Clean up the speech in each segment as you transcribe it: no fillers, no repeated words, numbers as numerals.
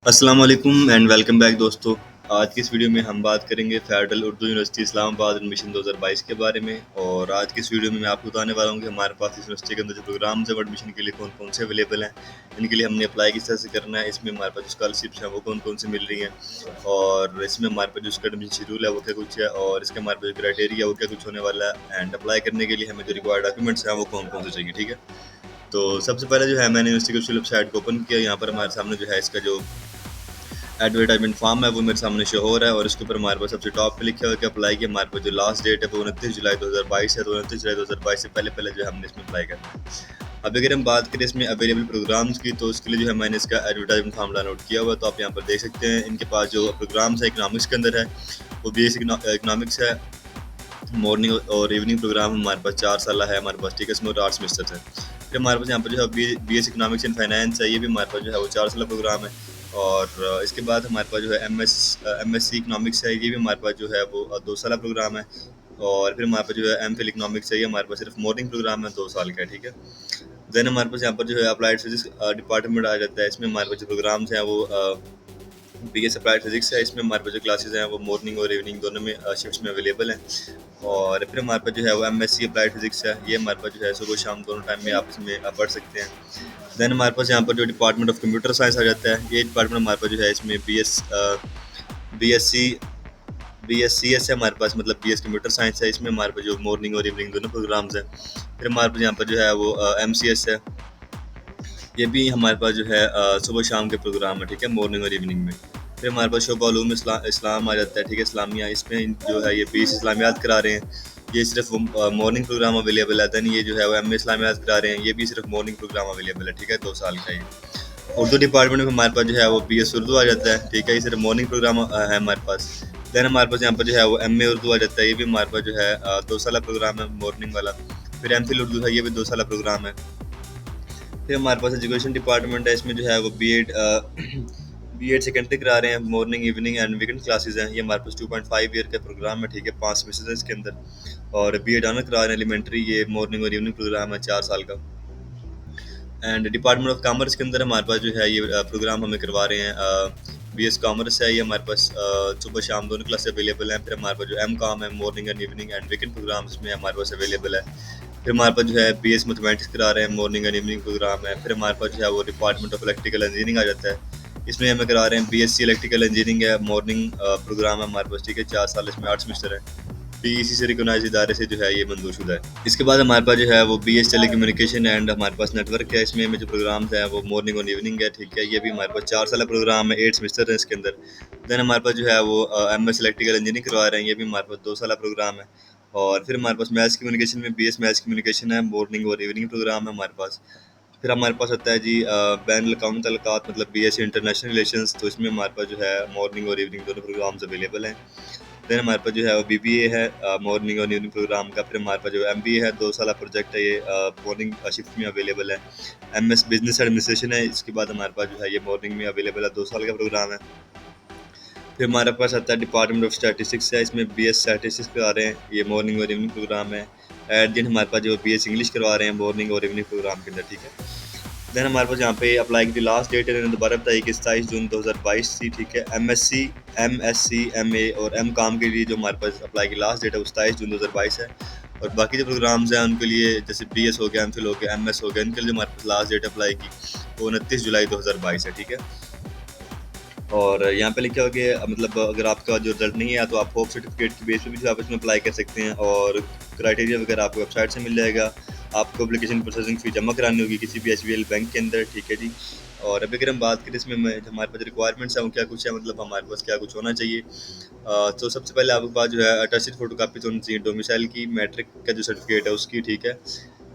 अस्सलाम वालेकुम and welcome back दोस्तों। आज की इस वीडियो में हम बात करेंगे federal Urdu university Islamabad admission 2022 के बारे में। और आज की इस वीडियो में मैं आपको बताने वाला हूँ कि हमारे पास इस यूनिवर्सिटी के अंदर जो प्रोग्राम्स हैं वो एडमिशन के लिए कौन कौन से अवेलेबल हैं, इनके लिए हमने अप्लाई किस तरह से करना है, इसमें हमारे पास जो स्कॉलरशिप्स हैं वो कौन कौन से मिल रही हैं, और इसमें हमारे पास जो इसका एडमिशन शेड्यूल है वो क्या कुछ है, और इसके हमारे पास जो क्राइटेरिया वो क्या कुछ होने वाला है, एंड अप्लाई करने के लिए हमें जो रिक्वायर्ड डॉक्यूमेंट्स हैं वो कौन कौन से चाहिए। ठीक है, तो सबसे पहले जो है मैंने यूनिवर्सिटी की वेबसाइट को ओपन किया। यहाँ पर हमारे सामने जो है इसका जो एडवर्टाइजमेंट फॉर्म है वो मेरे सामने शो हो रहा है, और इसके ऊपर हमारे पास सबसे टॉप पे लिखा हुआ है कि अप्लाई की हमारे पास जो लास्ट डेट है वो 29 जुलाई 2022 है। तो 29 जुलाई 2022 से पहले पहले जो है हमने इसमें अप्लाई करना है। अब अगर हम बात करें इसमें अवेलेबल प्रोग्राम्स की, तो उसके लिए जो है मैंने इसका एडवर्टाइजमेंट फॉर्म डाउनलोड किया हुआ है। तो आप यहाँ पर देख सकते हैं इनके पास जो प्रोग्राम्स है इकनॉमिक्स के अंदर है वो बी एस इकनॉमिक्स है। मॉर्निंग और इवनिंग प्रोग्राम हमारे पास 4 साल है हमारे पास, ठीक है, इसमें 8 सेमेस्टर है। फिर हमारे पास यहाँ पर जो है B S economics and finance है, ये भी हमारे पास जो है वो 4 साल प्रोग्राम है। और इसके बाद हमारे पास जो है एम एस सी इकनॉमिक्स है, ये भी हमारे पास जो है वो 2 साल प्रोग्राम है। और फिर हमारे पास जो है एम फिल इकनॉमिक्स है, ये हमारे पास सिर्फ मॉर्निंग प्रोग्राम है, 2 साल का है। ठीक है, देन हमारे पास यहाँ पर जो है अप्लाइड फिजिक्स डिपार्टमेंट आ जाता है। इसमें हमारे पास जो प्रोग्राम्स हैं वो बी एस अप्लाइड फिजिक्स है। इसमें हमारे पास जो क्लासेज हैं वो मॉर्निंग और इवनिंग दोनों में शिफ्ट्स में अवेलेबल हैं। और फिर हमारे पास जो है वो M S C applied physics है, ये हमारे पास जो है सुबह शाम दोनों टाइम में आप इसमें पढ़ सकते हैं। देन हमारे पास यहाँ पर जो डिपार्टमेंट ऑफ कंप्यूटर साइंस आ जाता है, ये डिपार्टमेंट हमारे पास जो है इसमें B S C B S C S है हमारे पास, मतलब बी एस कंप्यूटर साइंस है। इसमें हमारे पास जो मॉर्निंग और इवनिंग दोनों प्रोग्राम्स हैं। फिर हमारे पास यहाँ पर जो है वो एम सी एस है, ये भी हमारे पास जो है सुबह शाम के प्रोग्राम है, ठीक है, मॉर्निंग और इवनिंग में। फिर हमारे पास शोबा उलूम इस्लाम आ जाता है, ठीक है, इस्लामिया। इसमें जो है ये 20 इस्लामियात करा रहे हैं, ये सिर्फ मॉर्निंग प्रोग्राम अवेलेबल है। दैन ये जो है वो एम ए इस्लामियात करा रहे हैं, ये भी सिर्फ मॉर्निंग प्रोग्राम अवेलेबल है, ठीक है, 2 साल का ये। उर्दू डिपार्टमेंट में हमारे पास जो है वो बी एस उर्दू आ जाता है, ठीक है, ये सिर्फ मॉर्निंग प्रोग्राम है हमारे पास। दैन हमारे पास यहाँ पर जो है वो एम ए उर्दू आ जाता है, ये भी हमारे पास जो है 2 साल प्रोग्राम है मॉर्निंग वाला। फिर एम फिल उर्दू है, ये भी 2 साल प्रोग्राम है। फिर हमारे पास एजुकेशन डिपार्टमेंट है, इसमें जो है वो बी एड सेकेंडरी करा रहे हैं, morning evening and weekend classes हैं। ये हमारे पास 2.5 ईयर का प्रोग्राम है, ठीक है, 5 सेमेस्टर है इसके अंदर। और बी एड ऑनर करा रहे हैं एलिमेंट्री, ये मॉर्निंग और इवनिंग प्रोग्राम है 4 साल का। एंड डिपार्टमेंट ऑफ कॉमर्स के अंदर हमारे पास जो है ये प्रोग्राम हमें करवा रहे हैं। बी एस कॉमर्स है, ये हमारे पास सुबह शाम दोनों क्लास अवेलेबल हैं। फिर हमारे पास जो एम कॉम है, morning and evening and weekend program इसमें हमारे पास अवेलेबल है। फिर हमारे पास जो है बी एस मैथमेटिक्स करा रहे हैं, मॉर्निंग एंड इवनिंग प्रोग्राम है। फिर हमारे पास जो है वो डिपार्टमेंट ऑफ इलेक्ट्रिकल इंजीनियरिंग आ जाता है, इसमें हमें करा रहे हैं B S C electrical engineering है, मॉर्निंग प्रोग्राम है हमारे पास, ठीक है, 4 साल, इसमें 8 सेमेस्टर है। पीईसी से रिकॉग्नाइज इदारे से जो है ये मंजूरशुदा है। इसके बाद हमारे पास जो है वो B S telecommunication and हमारे पास नेटवर्क है, इसमें जो प्रोग्राम्स हैं वो मॉर्निंग और इवनिंग है, ठीक है, ये भी हमारे पास 4 साल प्रोग्राम है, 8 सेमेस्टर है इसके अंदर। देन हमारे पास जो है वो एम एस इलेक्ट्रिकल इंजीनियरिंग करवा रहे हैं, ये भी हमारे पास 2 साल प्रोग्राम है। और फिर हमारे पास मैथ्स कम्युनिकेशन में बी एस मैथ्स कम्युनिकेशन है, मॉर्निंग और इवनिंग प्रोग्राम है हमारे पास। फिर हमारे पास होता है जी बैन अकाउंट तलकात, मतलब बी एस इंटरनेशनल रिलेशंस, तो इसमें हमारे पास जो है मॉर्निंग और इवनिंग दोनों प्रोग्राम्स अवेलेबल हैं। देन हमारे पास जो है वो बीबीए है, मॉर्निंग और इवनिंग प्रोग्राम का। फिर हमारे पास जो एमबीए है, 2 साल प्रोजेक्ट है, ये मॉर्निंग शिफ्ट में अवेलेबल है। एमएस बिजनेस एडमिनिस्ट्रेशन है, इसके बाद हमारे पास जो है ये मॉर्निंग में अवेलेबल है, 2 साल का प्रोग्राम है। फिर हमारे पास आता है डिपार्टमेंट ऑफ स्टैटिस्टिक्स है, इसमें बी एस स्टैटिस्टिक्स करा रहे हैं, ये मॉर्निंग और इवनिंग प्रोग्राम है। एट दिन हमारे पास जो बी एस इंग्लिश करवा रहे हैं मॉर्निंग और इवनिंग प्रोग्राम के अंदर, ठीक है। देन हमारे पास यहाँ पे अप्लाई की लास्ट डेट है, दोबारा बताइए कि 27 जून 2022 थी, ठीक है। M S C M A और एम कॉम के लिए जो हमारे पास अप्लाई की लास्ट डेट है वो 27 जून 2022 है। और बाकी जो प्रोग्राम्स हैं उनके लिए जैसे बी एस हो गया, एम फिल हो गया, एम एस हो गया, इनके लिए हमारे पास लास्ट डेट अप्लाई की वो 29 जुलाई 2022 है, ठीक है। और यहाँ पे लिखा हुआ कि मतलब अगर आपका जो रिजल्ट नहीं है तो आप होप सर्टिफिकेट की बेस पे भी जो आप इसमें अप्लाई कर सकते हैं, और क्राइटेरिया वगैरह आपको वेबसाइट से मिल जाएगा। आपको एप्लीकेशन प्रोसेसिंग फ़ी जमा करानी होगी किसी भी एचबीएल बैंक के अंदर, ठीक है जी। और अभी अगर हम बात करें इसमें हमारे पास रिक्वायरमेंट्स हैं वो क्या कुछ है, मतलब हमारे पास क्या कुछ होना चाहिए। तो सबसे पहले आपके पास जो है अटैच्ड फोटो कापी तो होनी चाहिए डोमिसाइल की, मैट्रिक का जो सर्टिफिकेट है उसकी, ठीक है।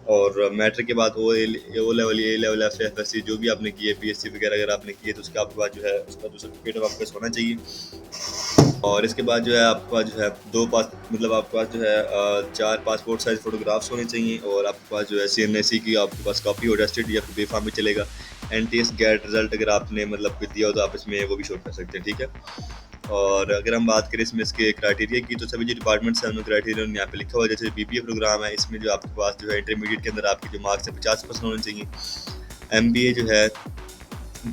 और मैट्रिक के बाद ओ लेवल, ए लेवल, एफ एस सी जो भी आपने की है, पी एस सी वगैरह अगर आपने की है तो उसके आपके पास जो है उसका जो सर्टिफिकेट है वो आपके पास होना चाहिए। और इसके बाद जो है आपका जो है 2 पास, मतलब आपके पास जो है 4 पासपोर्ट साइज फोटोग्राफ्स होने चाहिए। और आपके पास जो है CNSE की आपके पास कॉपी हो, टेस्टेड या फिर बेफाम भी चलेगा। NTS गेट रिजल्ट अगर आपने मतलब दिया हो तो आप इसमें वो भी शो कर सकते हैं, ठीक है। और अगर हम बात करें इसमें इसके क्राइटेरिया की, तो सभी जो डिपार्टमेंट्स हैं उनमें क्राइटेरिया यहाँ पे लिखा हुआ है। जैसे बीबीए प्रोग्राम है, इसमें जो आपके पास जो है इंटरमीडिएट के अंदर आपके जो मार्क्स है 50% होने चाहिए। MBA जो है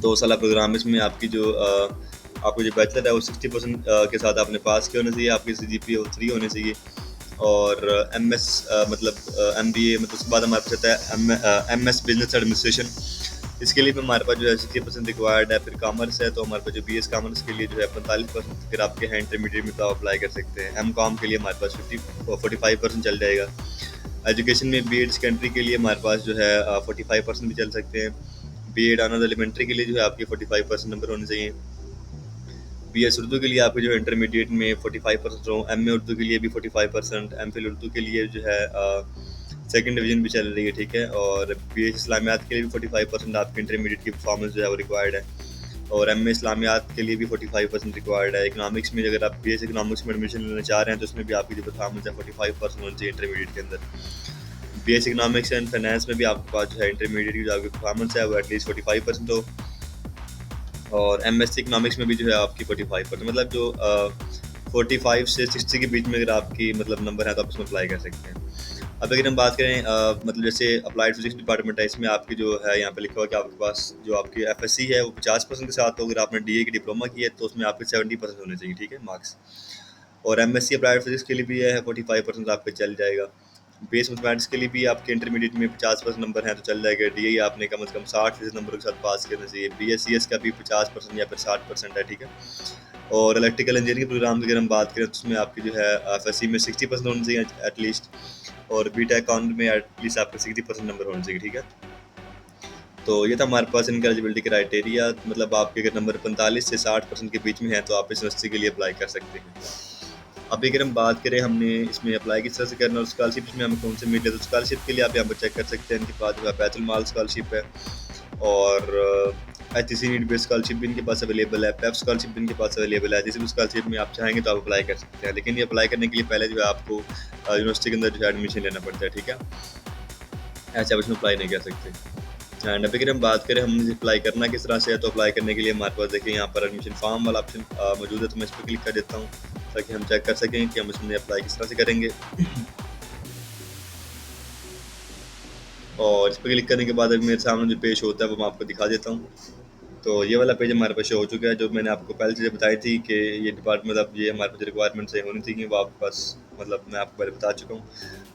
2 साल प्रोग्राम। इसमें आपकी जो आपको जो बैचलर है वो 60% के साथ आपने पास किया होना चाहिए, आपकी CGPA वो 3 होनी चाहिए। और MS मतलब MBA, मतलब उसके बाद हमारे पास आता है MS बिजनेस एडमिनिस्ट्रेशन। इसके लिए भी हमारे पास जो है 60% रिक्वायर्ड है। फिर कॉमर्स है तो हमारे पास जो BS कॉमर्स के लिए जो है 45%। फिर आपके हैं इंटरमीडिएट में तो आप अप्लाई कर सकते हैं। MCOM के लिए हमारे पास 45% चल जाएगा। एजुकेशन में B.Ed सेकेंडरी के लिए हमारे पास जो है 45% भी चल सकते हैं। B.Ed ऑनर्स एलिमेंट्री के लिए जो है आपके 45% नंबर होने चाहिए। BS उर्दू के लिए आपके जो है इंटरमीडिएट में 45% हो। MA उर्दू के लिए भी 45%। MPhil उर्दू के लिए जो है सेकंड डिवीजन भी चल रही है, ठीक है। और BS इस्लामियात के लिए भी 45% आपके इंटरमीडिएट की परफॉर्मेंस जो है वो रिक्वायर्ड है। और MA इस्लामियात के लिए भी 45% रिक्वायर्ड है। इकोनॉमिक्स में अगर आप BS इकोनॉमिक्स में एडमिशन लेना चाह रहे हैं तो उसमें भी आपकी जो परफॉर्मेंस है 45% होनी चाहिए इंटरमीडिएट के अंदर। BS इकोनॉमिक्स एंड फाइनेंस में भी आपके पास जो है इंटरमीडिएट की जो आपकी परफॉर्मेंस है वो एटलीस्ट 45% हो। और MSc इकोनॉमिक्स में भी जो है आपकी 45%, मतलब जो 45 से 60 के बीच में अगर आपकी मतलब नंबर है तो आप इसमें अप्लाई कर सकते हैं। अब अगर हम बात करें मतलब जैसे अप्लाइड फिजिक्स डिपार्टमेंट है, इसमें आपकी जो है यहाँ पे लिखा हुआ कि आपके पास जो आपकी FSC है वो 50% के साथ हो। अगर आपने DA की डिप्लोमा की है तो उसमें आपके 70% होने चाहिए, ठीक है, मार्क्स। और MSc अप्लाइड फिजिक्स के लिए भी है 45% आपके चल जाएगा। बेस मैथमेटिक्स के लिए भी आपके इंटरमीडिएट में 50% नंबर हैं तो चल जाएगा। DA आपने कम से कम 60% नंबर के साथ पास करना चाहिए। BScs का भी 50% या फिर 60% है, ठीक है। और इलेक्ट्रिकल इंजीनियरिंग प्रोग्राम की अगर हम बात करें तो उसमें आपकी जो है FSC में 60% होनी चाहिए एटलीस्ट। और BTech अकाउंट में एटलीस्ट आपके 60% नंबर होने चाहिए, ठीक है। तो ये था हमारे पास इनका एलिजिबिलिटी क्राइटेरिया। मतलब आपके अगर नंबर 45 से 60% के बीच में है तो आप इस यूनिवर्सिटी के लिए अप्लाई कर सकते हैं। अभी अगर हम बात करें हमने इसमें अप्लाई किस तरह से करना और स्कॉलरशिप इसमें हमें कौन से मिले, तो स्कॉलरशिप के लिए आप यहाँ पर चेक कर सकते हैं। इनके पास जो है बैतुल माल स्कॉलरशिप है और HEC नीड बेस्ड स्कॉलरशिप भी इनके पास अवेलेबल है। PEP स्कॉलरशिप भी इनके पास अवेलेबल है। जिस भी स्कॉलरशिप में आप चाहेंगे तो आप अप्लाई कर सकते हैं। लेकिन ये अप्लाई करने के लिए पहले जो है आपको यूनिवर्सिटी के अंदर जो है एडमिशन लेना पड़ता है, ठीक है। ऐसे आप इसमें अप्लाई नहीं कर सकते। एंड अभी अगर हम बात करें हम अप्लाई करना किस तरह से है, तो अप्लाई करने के लिए हमारे पास देखिए यहाँ पर एडमिशन फॉर्म वाला ऑप्शन मौजूद है। तो मैं इस पर क्लिक कर देता हूँ ताकि हम चेक कर सकें कि हम इसमें अप्लाई किस तरह से करेंगे। और इस पर क्लिक करने के बाद अभी मेरे सामने जो पेज होता है वो मैं आपको दिखा देता हूँ। तो ये वाला पेज हमारे पास शो हो चुका है। जो मैंने आपको पहले चीज़ें बताई थी कि ये डिपार्टमेंट मतलब ये हमारे पास रिक्वायरमेंट्स होनी थी वो आपके पास मतलब मैं आपको पहले बता चुका हूँ।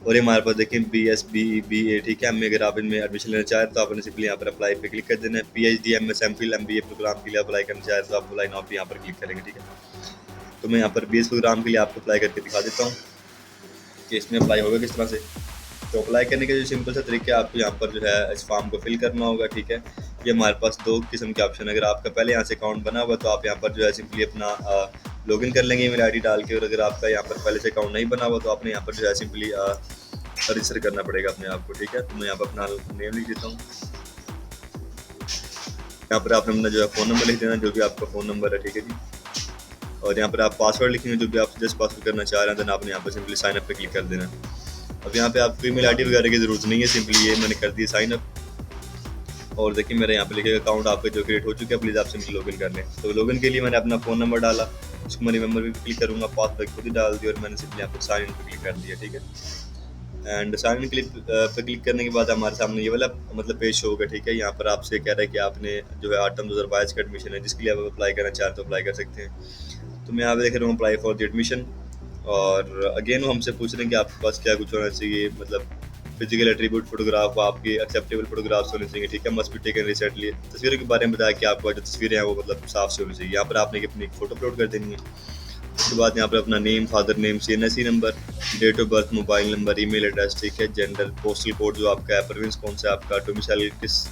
और ये हमारे पास देखें BS BE BA, ठीक है। हमें अगर आप इनमें एडमिशन लेना चाहें तो आपने सिंपली यहाँ पर अप्लाई पे क्लिक कर देना है। PhD MS MPhil MBA program के लिए अप्लाई करना चाहें तो आप अप्लाई नाउ पे यहाँ पर क्लिक करेंगे, ठीक है। तो मैं यहाँ पर BS प्रोग्राम के लिए आपको अप्लाई करके दिखा देता हूँ कि इसमें अप्लाई होगा किस तरह से। तो अप्लाई करने के जो सिंपल सा तरीका है, आपको यहाँ पर जो है इस फॉर्म को फिल करना होगा, ठीक है। ये हमारे पास 2 किस्म के ऑप्शन है। अगर आपका पहले यहाँ से अकाउंट बना हुआ तो आप यहाँ पर जो है सिंपली अपना लॉगिन कर लेंगे ईमेल ID डाल के। और अगर आपका यहाँ पर पहले से अकाउंट नहीं बना हुआ तो आपने यहाँ पर जो है सिंपली रजिस्टर करना पड़ेगा अपने आप को, ठीक है। तो मैं यहाँ पर अपना नेम लिख देता हूँ। यहाँ पर आपने अपना जो है फ़ोन नंबर लिख देना, जो भी आपका फ़ोन नंबर है, ठीक है जी। और यहाँ पर आप पासवर्ड लिखेंगे जो भी आप जस्ट पासवर्ड करना चाह रहे हैं। देन आपने यहाँ पर सिंपली साइन अप पे क्लिक कर देना। अब यहाँ पे आपको ईमेल ID वगैरह की ज़रूरत नहीं है, सिंपली ये मैंने कर दिया साइन अप। और देखिए मेरे यहाँ पे लिखेगा अकाउंट आपका जो क्रिएट हो चुका है, प्लीज़ आप सिंपली लॉगिन कर लें। तो लॉगिन के लिए मैंने अपना फ़ोन नंबर डाला, उसको मैं रिमेंबर भी क्लिक करूँगा, पासवर्ड खुद ही डाल दिया और मैंने सिंपली यहाँ पर साइन इन पर क्लिक कर दिया, ठीक है। एंड साइन इन क्लिक पे क्लिक करने के बाद हमारे सामने ये वाला मतलब पेज शो होगा, ठीक है। यहाँ पर आपसे कह रहा है कि आपने जो है ऑटम 2022 का एडमिशन है जिसके लिए आप अप्लाई करना चाहते तो अप्लाई कर सकते हैं। तो मैं यहाँ पे देख रहा हूँ अप्लाई फॉर द एडमिशन। और अगेन वो हमसे पूछ रहे हैं कि आपके पास क्या कुछ होना चाहिए, मतलब फिजिकल एट्रीब्यूट फोटोग्राफ आपके एक्सेप्टेबल फोटोग्राफ्स होने चाहिए, ठीक है। Must be taken recently. तस्वीरों के बारे में बताया कि आपको जो तस्वीरें हैं वो मतलब साफ से होनी चाहिए। यहाँ पर आपने अपनी फ़ोटो अपलोड कर देनी है। उसके बाद यहाँ पर अपना name, father name, CNSE number, date of birth, mobile number, email address, ठीक है। जेंडर, पोस्टल कोड जो आपका है, प्रोविंस कौन सा आपका, डोमिसाइल किस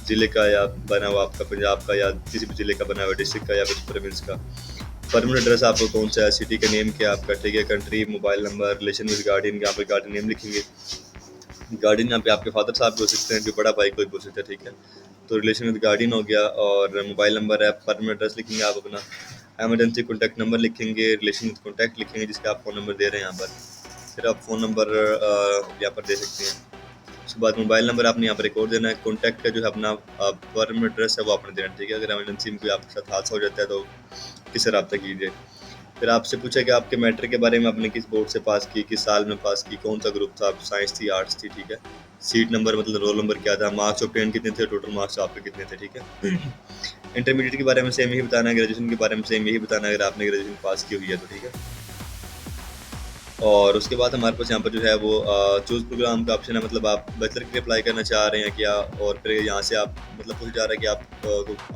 ज़िले का या बना हुआ आपका पंजाब का या किसी भी ज़िले का बना हुआ डिस्ट्रिक्ट का या फिर प्रोविंस का। परमानेंट एड्रेस आपको कौन सा है, सिटी का नेम क्या आपका, ठीक है। Country, mobile number, relation with guardian, यहाँ पर गार्डियन नेम लिखेंगे। गार्डियन यहाँ पे आपके फादर साहब भी हो सकते हैं, जो बड़ा भाई कोई भी हो सकता है, ठीक है। तो रिलेशन विद गार्डियन हो गया। और मोबाइल नंबर है, परमानेंट एड्रेस लिखेंगे आप अपना, एमरजेंसी कॉन्टैक्ट नंबर लिखेंगे, रिलेशन विद कॉन्टैक्ट लिखेंगे जिसका आप फ़ोन नंबर दे रहे हैं यहाँ पर। फिर आप फ़ोन नंबर यहाँ पर दे सकते हैं। उसके बाद मोबाइल नंबर आपने यहाँ पर एक और देना है। कॉन्टैक्ट का जो है अपना परमानेंट एड्रेस है वो आपने देना, ठीक है। अगर एमरजेंसी में कोई आपके साथ हादसा हो जाता है तो किससे रब्ता कीजिए। फिर आपसे पूछा कि आपके मैट्रिक के बारे में, आपने किस बोर्ड से पास की, किस साल में पास की, कौन सा ग्रुप था, आप साइंस थी, आर्ट्स थी, ठीक है। सीट नंबर मतलब रोल नंबर क्या था, मार्क्स ऑब्टेन कितने थे, टोटल मार्क्स आपके कितने थे, ठीक है। इंटरमीडिएट के बारे में सेम ही बताना है, ग्रेजुएशन के बारे में सेम यही बताना है अगर आपने ग्रेजुएशन पास की हुई है तो, ठीक है। और उसके बाद हमारे पास यहाँ पर जो है वो चूज़ प्रोग्राम का ऑप्शन है, मतलब आप बैचलर के लिए अप्लाई करना चाह रहे हैं क्या, और फिर यहाँ से आप मतलब पूछा जा रहा है कि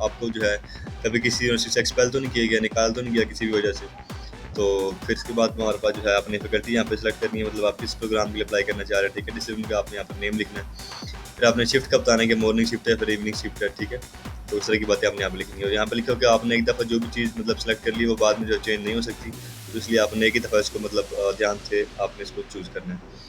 आपको जो है कभी किसी यूनिवर्सिटी से एक्सपेल तो नहीं किया गया, निकाल तो नहीं गया किसी भी वजह से। तो फिर इसके बाद हमारे पास जो है अपनी फैकल्टी यहाँ पे सेलेक्ट करनी है, मतलब आप किस प्रोग्राम के लिए अप्लाई करना चाह रहे हैं, ठीक है। डिसिप्लिन का आपने यहाँ पर नेम लिखना है। फिर आपने शिफ्ट का बताना है कि मॉर्निंग शिफ्ट है फिर इवनिंग शिफ्ट है, ठीक है। तो उस तरह की बातें आपने यहाँ पे लिखनी है, और यहाँ पे लिखा हो कि आपने एक दफ़ा जो भी चीज़ मतलब सेलेक्ट कर ली वो बाद में जो चेंज नहीं हो सकती, तो इसलिए आपने एक ही दफ़ा इसको मतलब ध्यान से आपने इसको चूज़ करना है।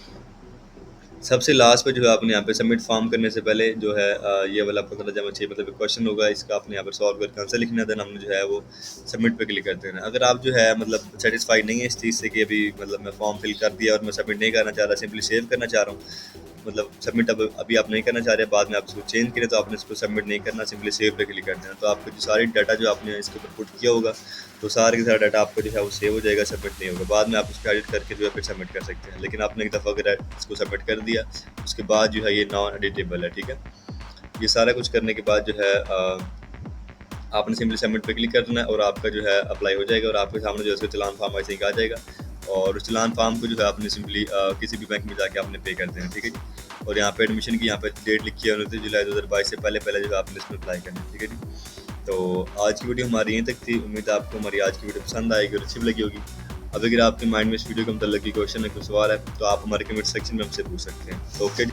सबसे लास्ट पे जो है आपने यहाँ पे सबमिट फॉर्म करने से पहले जो है ये वाला 15 जमा चाहिए, मतलब एक क्वेश्चन होगा, इसका आपने यहाँ पर सॉल्व करके आंसर लिखना है, देन हमने जो है वो सबमिट पे क्लिक कर देना है। अगर आप जो है मतलब सेटिस्फाइड नहीं है इस चीज़ से कि अभी मतलब मैं फॉर्म फिल कर दिया और मैं सबमिट नहीं करना चाह रहा, सिंपली सेव करना चाह रहा हूँ, मतलब सबमिट अब अभी आप नहीं करना चाह रहे, बाद में आप इसको चेंज करें, तो आपने इसको सबमिट नहीं करना, सिंपली सेव पे क्लिक कर देना। तो आपको जो सारी डाटा जो आपने इसके ऊपर पुट किया होगा, तो सारे के सारा डाटा आपका जो है वो सेव हो जाएगा, सबमिट नहीं होगा। बाद में आप उसको एडिट करके जो है फिर सबमिट कर सकते हैं, लेकिन आपने एक दफ़ा अगर इसको सबमिट कर दिया उसके बाद जो है ये नॉन एडिटेबल है, ठीक है। ये सारा कुछ करने के बाद जो है आपने सिंपली सबमिट पे क्लिक करना है और आपका जो है अप्लाई हो जाएगा, और आपके सामने जो है उसका चालान फॉर्म ऐसे ही आ जाएगा, और उस चालान फॉर्म को जो है आपने सिंपली किसी भी बैंक में जाके आपने पे कर देना, ठीक है जी। और यहाँ पे एडमिशन की यहाँ पे डेट लिखी है 29 जुलाई 2022 से पहले पहले जो है आपने इसमें अप्लाई करना है, ठीक है जी। तो आज की वीडियो हमारी यहीं तक थी, उम्मीद है आपको हमारी आज की वीडियो पसंद आएगी और अच्छी भी लगी होगी। अब अगर आपके माइंड में इस वीडियो के मतलब कोई क्वेश्चन है, कोई सवाल है, तो आप हमारे कमेंट सेक्शन में हमसे पूछ सकते हैं। तो ओके।